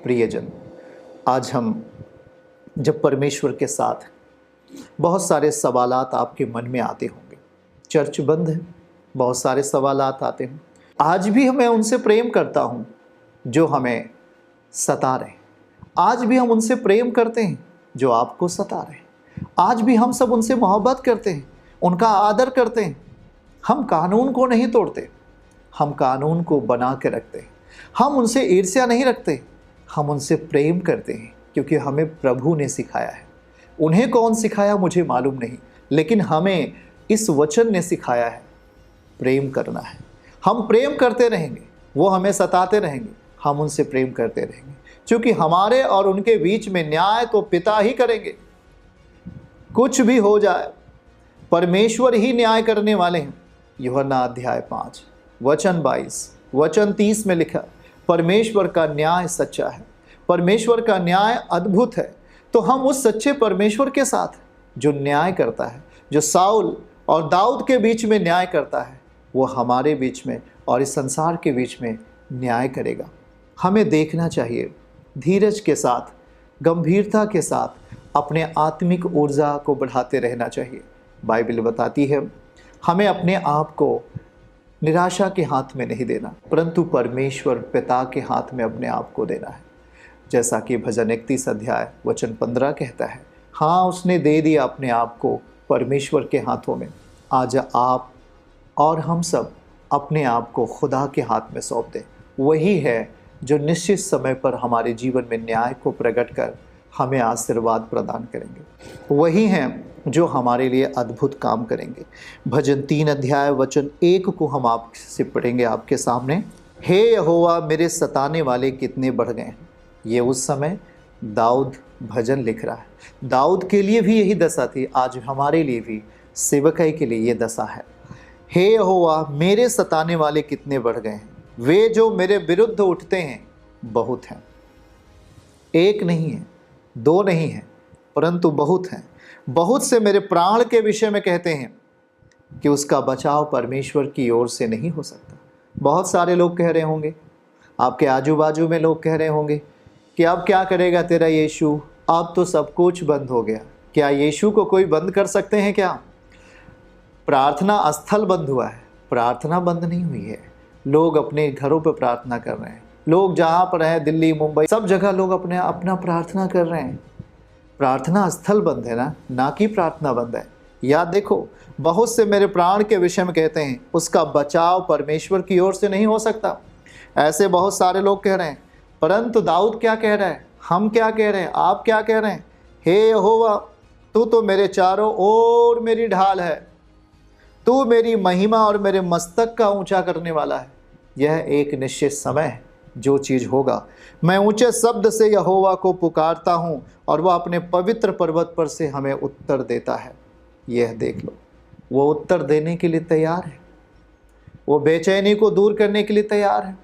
प्रियजन, आज हम जब परमेश्वर के साथ बहुत सारे सवालात आपके मन में आते होंगे, चर्च बंद है, बहुत सारे सवालात आते हैं। आज भी मैं उनसे प्रेम करता हूँ जो हमें सता रहे हैं, आज भी हम उनसे प्रेम करते हैं जो आपको सता रहे हैं, आज भी हम सब उनसे मोहब्बत करते हैं, उनका आदर करते हैं। हम कानून को नहीं तोड़ते, हम कानून को बना के रखते हैं। हम उनसे ईर्ष्या नहीं रखते, हम उनसे प्रेम करते हैं, क्योंकि हमें प्रभु ने सिखाया है। उन्हें कौन सिखाया मुझे मालूम नहीं, लेकिन हमें इस वचन ने सिखाया है प्रेम करना है। हम प्रेम करते रहेंगे, वो हमें सताते रहेंगे, हम उनसे प्रेम करते रहेंगे, क्योंकि हमारे और उनके बीच में न्याय तो पिता ही करेंगे। कुछ भी हो जाए, परमेश्वर ही न्याय करने वाले हैं। यूहन्ना अध्याय 5 वचन 22 वचन 30 में लिखा, परमेश्वर का न्याय सच्चा है, परमेश्वर का न्याय अद्भुत है। तो हम उस सच्चे परमेश्वर के साथ जो न्याय करता है, जो साउल और दाऊद के बीच में न्याय करता है, वो हमारे बीच में और इस संसार के बीच में न्याय करेगा। हमें देखना चाहिए, धीरज के साथ, गंभीरता के साथ अपने आत्मिक ऊर्जा को बढ़ाते रहना चाहिए। बाइबल बताती है हमें अपने आप को निराशा के हाथ में नहीं देना, परंतु परमेश्वर पिता के हाथ में अपने आप को देना है। जैसा कि भजन 31 अध्याय वचन 15 कहता है, हाँ उसने दे दिया अपने आप को परमेश्वर के हाथों में। आज आप और हम सब अपने आप को खुदा के हाथ में सौंप दें। वही है जो निश्चित समय पर हमारे जीवन में न्याय को प्रकट कर हमें आशीर्वाद प्रदान करेंगे। वही हैं जो हमारे लिए अद्भुत काम करेंगे। भजन 3 अध्याय वचन 1 को हम आपसे पढ़ेंगे आपके सामने। हे यहोवा मेरे सताने वाले कितने बढ़ गए हैं। ये उस समय दाऊद भजन लिख रहा है। दाऊद के लिए भी यही दशा थी, आज हमारे लिए भी सेवकाई के लिए ये दशा है। हे यहोवा मेरे सताने वाले कितने बढ़ गए हैं, वे जो मेरे विरुद्ध उठते हैं बहुत हैं। एक नहीं है, दो नहीं है, परंतु बहुत हैं। बहुत से मेरे प्राण के विषय में कहते हैं कि उसका बचाव परमेश्वर की ओर से नहीं हो सकता। बहुत सारे लोग कह रहे होंगे, आपके आजू बाजू में लोग कह रहे होंगे कि अब क्या करेगा तेरा यीशु, अब तो सब कुछ बंद हो गया। क्या यीशु को कोई बंद कर सकते हैं क्या? प्रार्थना स्थल बंद हुआ है, प्रार्थना बंद नहीं हुई है। लोग अपने घरों पर प्रार्थना कर रहे हैं, लोग जहाँ पर हैं, दिल्ली मुंबई सब जगह लोग अपना प्रार्थना कर रहे हैं। प्रार्थना स्थल बंद है ना कि प्रार्थना बंद है। याद देखो, बहुत से मेरे प्राण के विषय में कहते हैं उसका बचाव परमेश्वर की ओर से नहीं हो सकता। ऐसे बहुत सारे लोग कह रहे हैं, परंतु दाऊद क्या कह रहा है, हम क्या कह रहे हैं, आप क्या कह रहे हैं? हे यहोवा तू तो मेरे चारों ओर मेरी ढाल है, तू मेरी महिमा और मेरे मस्तक का ऊंचा करने वाला है। यह एक निश्चित समय है, जो चीज़ होगा। मैं ऊंचे शब्द से यहोवा को पुकारता हूँ और वह अपने पवित्र पर्वत पर से हमें उत्तर देता है। यह देख लो, वो उत्तर देने के लिए तैयार है, वो बेचैनी को दूर करने के लिए तैयार है।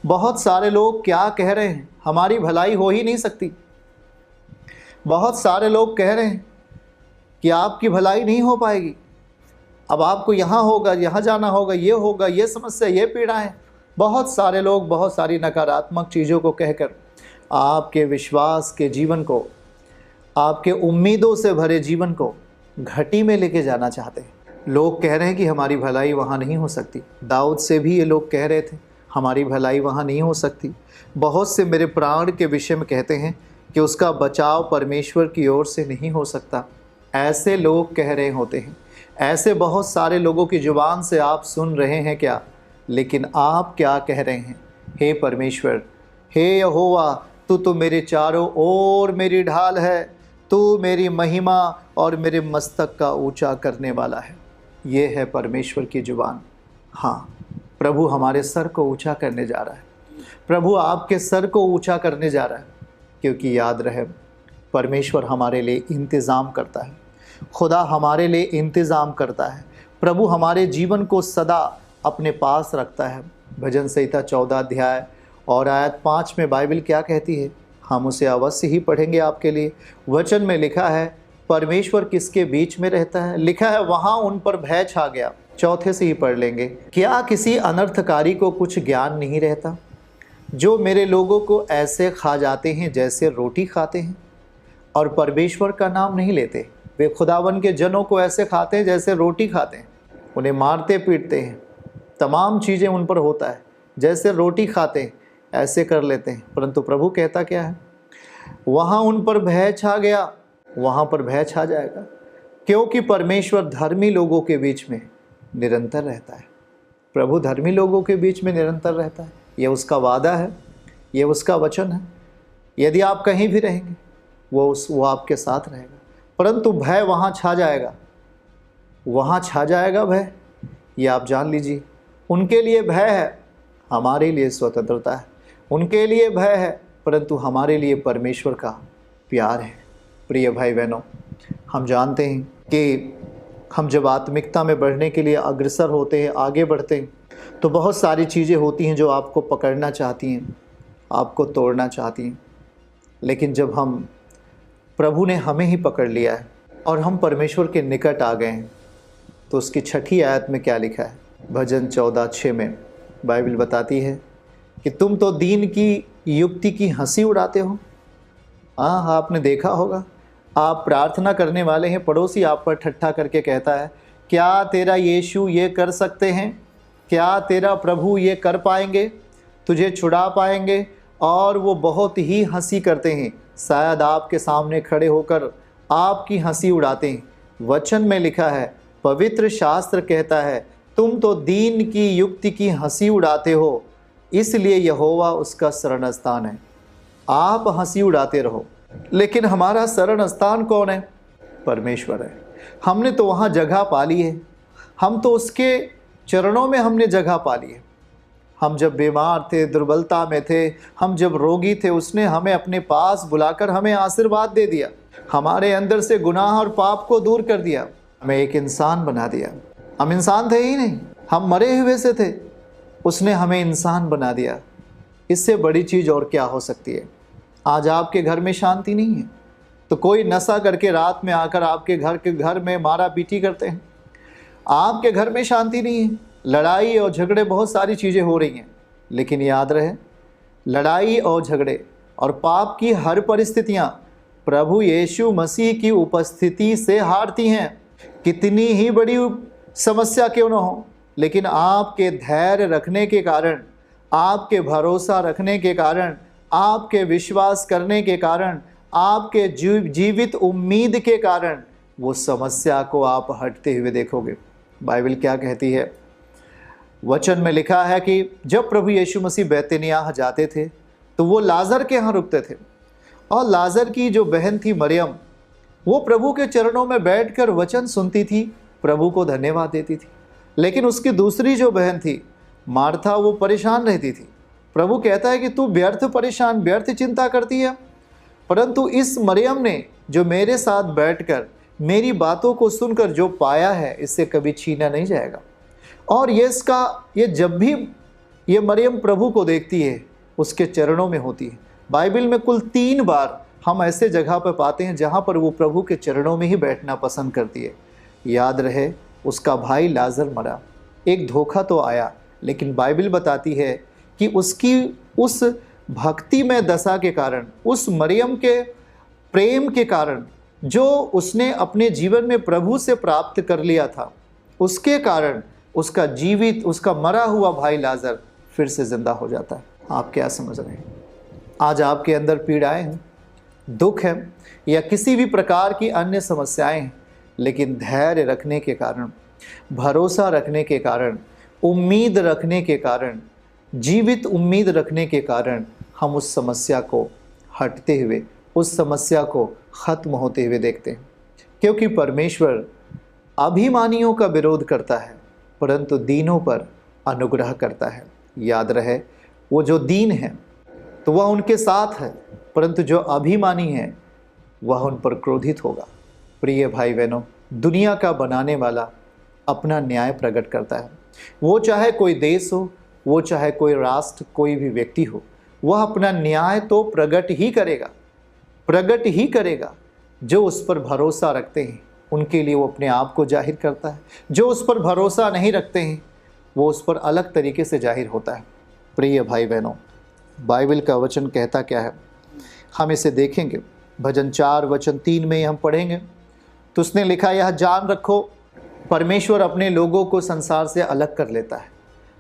बहुत सारे लोग क्या कह रहे हैं, हमारी भलाई हो ही नहीं सकती। बहुत सारे लोग कह रहे हैं कि आपकी भलाई नहीं हो पाएगी, अब आपको यहाँ होगा, यहाँ जाना होगा, ये होगा, ये समस्या, ये पीड़ा है। बहुत सारे लोग बहुत सारी नकारात्मक चीज़ों को कहकर आपके विश्वास के जीवन को, आपके उम्मीदों से भरे जीवन को घटी में लेके जाना चाहते हैं। लोग कह रहे हैं कि हमारी भलाई वहाँ नहीं हो सकती। दाऊद से भी ये लोग कह रहे थे हमारी भलाई वहाँ नहीं हो सकती। बहुत से मेरे प्राण के विषय में कहते हैं कि उसका बचाव परमेश्वर की ओर से नहीं हो सकता। ऐसे लोग कह रहे होते हैं। ऐसे बहुत सारे लोगों की जुबान से आप सुन रहे हैं क्या? लेकिन आप क्या कह रहे हैं? हे परमेश्वर, हे यहोवा तू तो मेरे चारों ओर मेरी ढाल है, तू मेरी महिमा और मेरे मस्तक का ऊंचा करने वाला है। ये है परमेश्वर की जुबान। हाँ, प्रभु हमारे सर को ऊंचा करने जा रहा है। प्रभु आपके सर को ऊंचा करने जा रहा है, क्योंकि याद रहे परमेश्वर हमारे लिए इंतज़ाम करता है। खुदा हमारे लिए इंतज़ाम करता है। प्रभु हमारे जीवन को सदा अपने पास रखता है। भजन संहिता 14 अध्याय और आयत 5 में बाइबल क्या कहती है, हम उसे अवश्य ही पढ़ेंगे आपके लिए। वचन में लिखा है परमेश्वर किसके बीच में रहता है, लिखा है वहाँ उन पर भय छा गया। चौथे से ही पढ़ लेंगे, क्या किसी अनर्थकारी को कुछ ज्ञान नहीं रहता? जो मेरे लोगों को ऐसे खा जाते हैं जैसे रोटी खाते हैं और परमेश्वर का नाम नहीं लेते। वे खुदावन के जनों को ऐसे खाते हैं जैसे रोटी खाते हैं, उन्हें मारते पीटते हैं, तमाम चीज़ें उन पर होता है, जैसे रोटी खाते हैं ऐसे कर लेते हैं। परंतु प्रभु कहता क्या है? वहाँ उन पर भय छा गया, वहाँ पर भय छा जाएगा, क्योंकि परमेश्वर धर्मी लोगों के बीच में निरंतर रहता है। प्रभु धर्मी लोगों के बीच में निरंतर रहता है, यह उसका वादा है, यह उसका वचन है। यदि आप कहीं भी रहेंगे वो आपके साथ रहेगा। परंतु भय वहाँ छा जाएगा, वहाँ छा जाएगा भय, ये आप जान लीजिए। उनके लिए भय है, हमारे लिए स्वतंत्रता है। उनके लिए भय है, परंतु हमारे लिए परमेश्वर का प्यार है। प्रिय भाई बहनों, हम जानते हैं कि हम जब आत्मिकता में बढ़ने के लिए अग्रसर होते हैं, आगे बढ़ते हैं, तो बहुत सारी चीज़ें होती हैं जो आपको पकड़ना चाहती हैं, आपको तोड़ना चाहती हैं। लेकिन जब हम प्रभु ने हमें ही पकड़ लिया है और हम परमेश्वर के निकट आ गए हैं, तो उसकी 6ठी आयत में क्या लिखा है? भजन 14:6 में बाइबल बताती है कि तुम तो दीन की युक्ति की हंसी उड़ाते हो। हाँ, आपने देखा होगा, आप प्रार्थना करने वाले हैं, पड़ोसी आप पर ठट्ठा करके कहता है, क्या तेरा यीशु ये कर सकते हैं? क्या तेरा प्रभु ये कर पाएंगे? तुझे छुड़ा पाएंगे? और वो बहुत ही हंसी करते हैं, शायद आपके सामने खड़े होकर आपकी हंसी उड़ाते हैं। वचन में लिखा है, पवित्र शास्त्र कहता है, तुम तो दीन की युक्ति की हंसी उड़ाते हो, इसलिए यहोवा उसका शरण स्थान है। आप हंसी उड़ाते रहो, लेकिन हमारा शरण स्थान कौन है? परमेश्वर है। हमने तो वहाँ जगह पा ली है, हम तो उसके चरणों में हमने जगह पा ली है। हम जब बीमार थे, दुर्बलता में थे, हम जब रोगी थे, उसने हमें अपने पास बुलाकर हमें आशीर्वाद दे दिया, हमारे अंदर से गुनाह और पाप को दूर कर दिया, हमें एक इंसान बना दिया। हम इंसान थे ही नहीं, हम मरे हुए से थे, उसने हमें इंसान बना दिया। इससे बड़ी चीज़ और क्या हो सकती है? आज आपके घर में शांति नहीं है तो कोई नशा करके रात में आकर आपके घर में मारा पीटी करते हैं। आपके घर में शांति नहीं है, लड़ाई और झगड़े, बहुत सारी चीज़ें हो रही हैं। लेकिन याद रहे, लड़ाई और झगड़े और पाप की हर परिस्थितियाँ प्रभु यीशु मसीह की उपस्थिति से हारती हैं। कितनी ही बड़ी समस्या क्यों न हो, लेकिन आपके धैर्य रखने के कारण, आपके भरोसा रखने के कारण, आपके विश्वास करने के कारण, आपके जीवित उम्मीद के कारण वो समस्या को आप हटते हुए देखोगे। बाइबल क्या कहती है? वचन में लिखा है कि जब प्रभु यीशु मसीह बैतनिय्याह जाते थे तो वो लाजर के यहाँ रुकते थे, और लाजर की जो बहन थी मरियम, वो प्रभु के चरणों में बैठकर वचन सुनती थी, प्रभु को धन्यवाद देती थी। लेकिन उसकी दूसरी जो बहन थी मार्था, वो परेशान रहती थी। प्रभु कहता है कि तू व्यर्थ परेशान, व्यर्थ चिंता करती है, परंतु इस मरियम ने जो मेरे साथ बैठकर मेरी बातों को सुनकर जो पाया है, इससे कभी छीना नहीं जाएगा। और ये जब भी ये मरियम प्रभु को देखती है, उसके चरणों में होती है। बाइबल में कुल 3 बार हम ऐसे जगह पर पाते हैं जहाँ पर वो प्रभु के चरणों में ही बैठना पसंद करती है। याद रहे, उसका भाई लाजर मरा, एक धोखा तो आया, लेकिन बाइबल बताती है कि उसकी उस भक्तिमय दशा के कारण, उस मरियम के प्रेम के कारण, जो उसने अपने जीवन में प्रभु से प्राप्त कर लिया था, उसके कारण उसका मरा हुआ भाई लाजर फिर से जिंदा हो जाता है। आप क्या समझ रहे हैं? आज आपके अंदर पीड़ाएं हैं, दुख है, या किसी भी प्रकार की अन्य समस्याएं हैं, लेकिन धैर्य रखने के कारण, भरोसा रखने के कारण, उम्मीद रखने के कारण, जीवित उम्मीद रखने के कारण हम उस समस्या को हटते हुए, उस समस्या को खत्म होते हुए देखते हैं। क्योंकि परमेश्वर अभिमानियों का विरोध करता है, परंतु दीनों पर अनुग्रह करता है। याद रहे, वो जो दीन है तो वह उनके साथ है, परंतु जो अभिमानी है वह उन पर क्रोधित होगा। प्रिय भाई बहनों, दुनिया का बनाने वाला अपना न्याय प्रकट करता है। वो चाहे कोई देश हो, वो चाहे कोई राष्ट्र, कोई भी व्यक्ति हो, वह अपना न्याय तो प्रकट ही करेगा। जो उस पर भरोसा रखते हैं उनके लिए वो अपने आप को जाहिर करता है। जो उस पर भरोसा नहीं रखते हैं वो उस पर अलग तरीके से जाहिर होता है। प्रिय भाई बहनों, बाइबल का वचन कहता क्या है, हम इसे देखेंगे। भजन 4 वचन 3 में हम पढ़ेंगे तो उसने लिखा, यह जान रखो परमेश्वर अपने लोगों को संसार से अलग कर लेता है,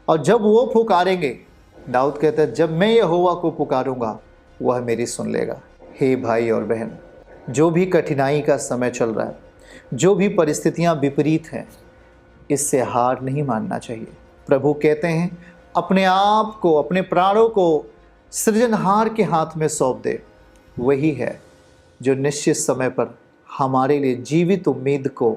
और जब वो पुकारेंगे, दाऊद कहता है, जब मैं यहोवा को पुकारूंगा वह मेरी सुन लेगा। हे भाई और बहन, जो भी कठिनाई का समय चल रहा है, जो भी परिस्थितियां विपरीत हैं, इससे हार नहीं मानना चाहिए। प्रभु कहते हैं, अपने आप को, अपने प्राणों को सृजनहार के हाथ में सौंप दे। वही है जो निश्चित समय पर हमारे लिए जीवित उम्मीद को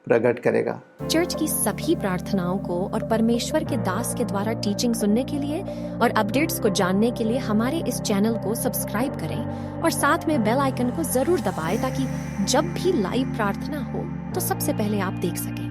प्रकट करेगा। चर्च की सभी प्रार्थनाओं को और परमेश्वर के दास के द्वारा टीचिंग सुनने के लिए और अपडेट्स को जानने के लिए हमारे इस चैनल को सब्सक्राइब करें और साथ में बेल आइकन को जरूर दबाएं, ताकि जब भी लाइव प्रार्थना हो तो सबसे पहले आप देख सकें।